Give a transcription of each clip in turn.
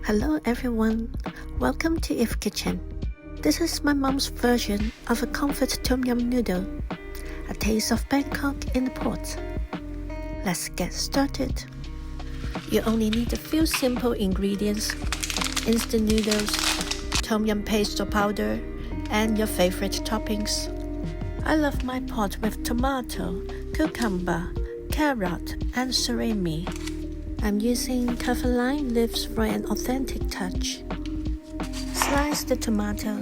Hello everyone, welcome to If Kitchen. This is my mom's version of a comfort tom yum noodle, a taste of Bangkok in the pot. Let's get started. You only need a few simple ingredients: instant noodles, tom yum paste or powder, and your favorite toppings. I love my pot with tomato, cucumber, carrot, and surimi. I'm using kaffir lime leaves for an authentic touch. Slice the tomato.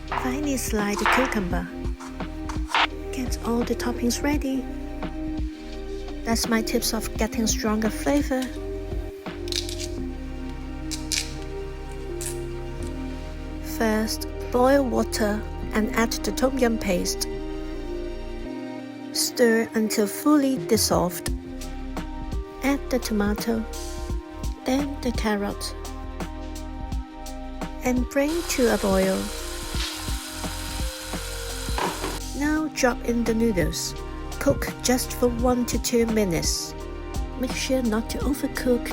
Finely slice the cucumber. Get all the toppings ready. That's my tips of getting stronger flavor. First, boil water and add the tom yum paste. Stir until fully dissolved. Add the tomato, then the carrot, and bring to a boil. Now drop in the noodles. Cook just for 1 to 2 minutes. Make sure not to overcook.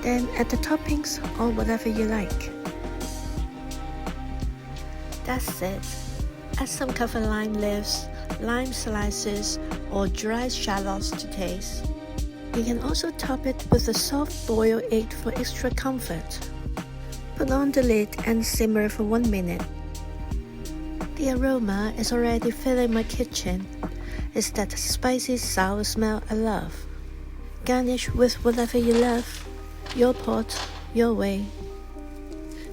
Then add the toppings or whatever you like. That's it. Add some kaffir lime leaves, lime slices, or dried shallots to taste. You can also top it with a soft boiled egg for extra comfort. Put on the lid and simmer for 1 minute. The aroma is already filling my kitchen. It's that spicy sour smell I love. Garnish with whatever you love. Your pot, your way.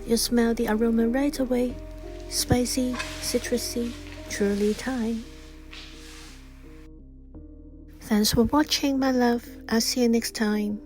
You smell the aroma right away. Spicy, citrusy, truly Thai. Thanks for watching, my love. I'll see you next time.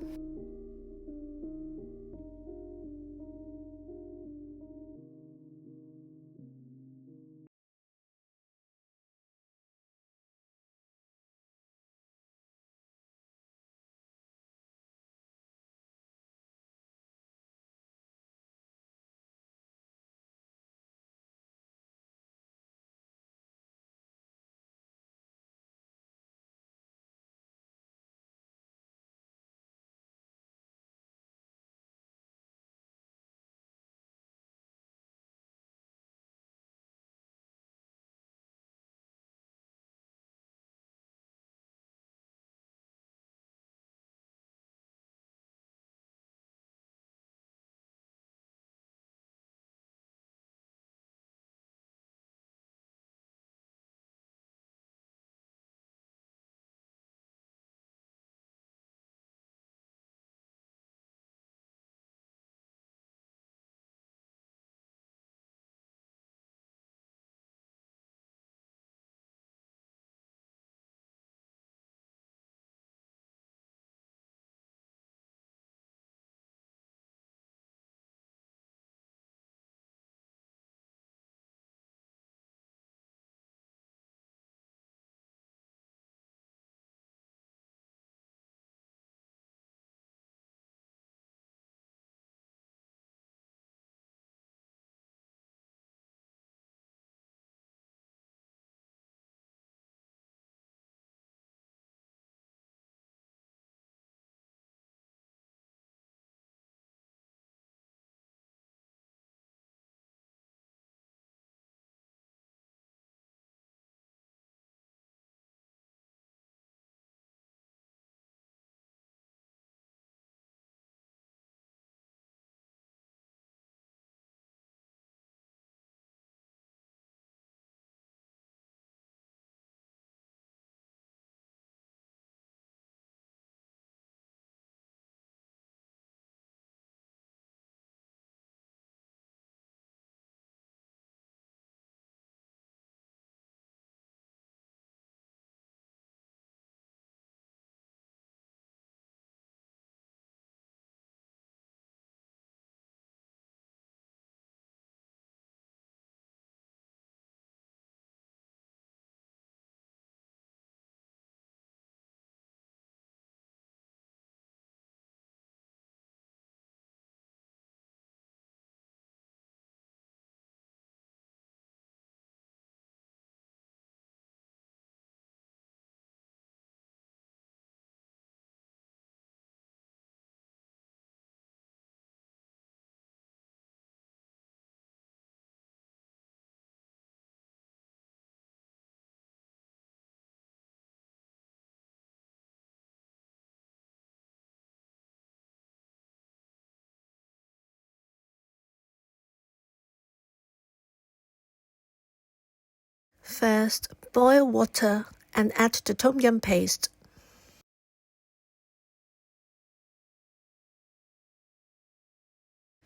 First, boil water and add the tom yum paste.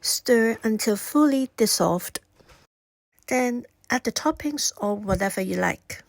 Stir until fully dissolved. Then add the toppings or whatever you like.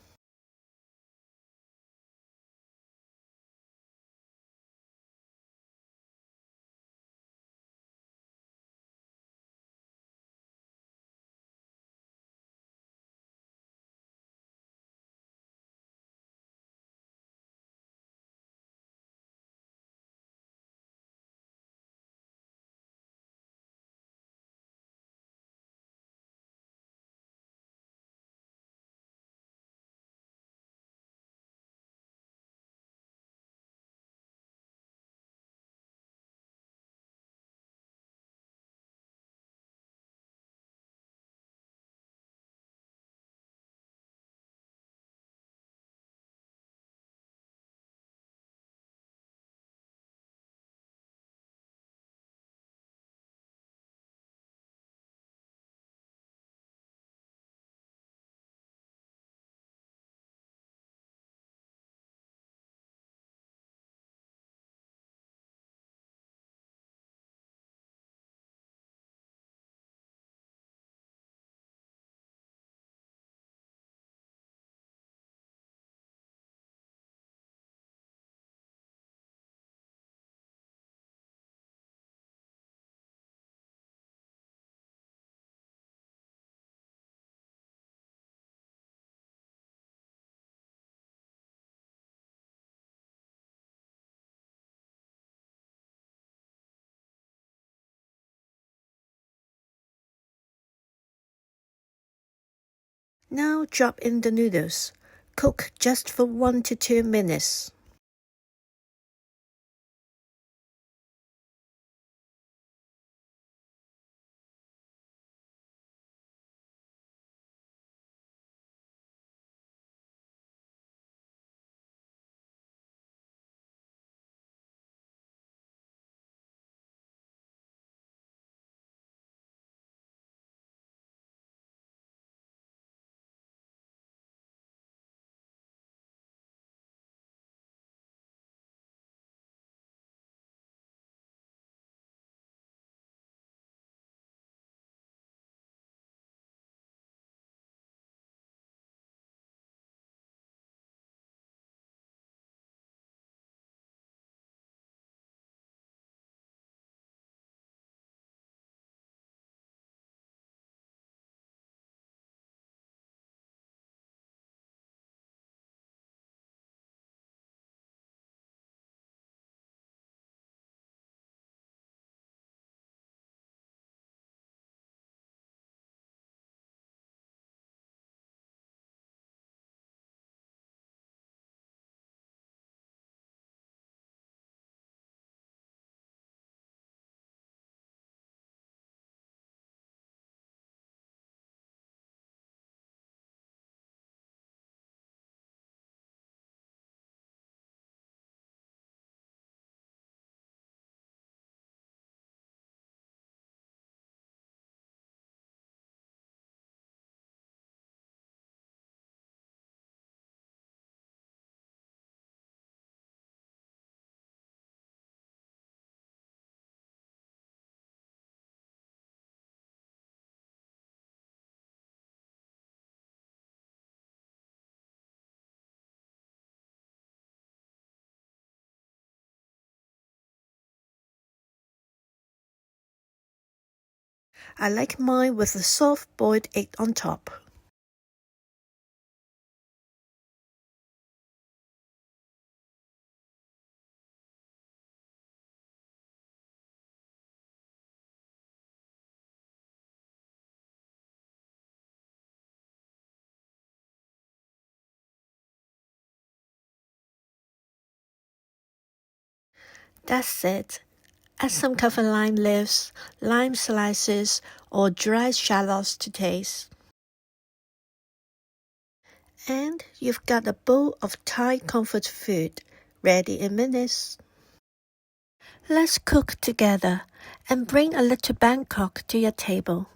Now drop in the noodles. Cook just for 1 to 2 minutes. I like mine with a soft boiled egg on top. That's it. Add some kaffir lime leaves, lime slices, or dried shallots to taste. And you've got a bowl of Thai comfort food, ready in minutes. Let's cook together and bring a little Bangkok to your table.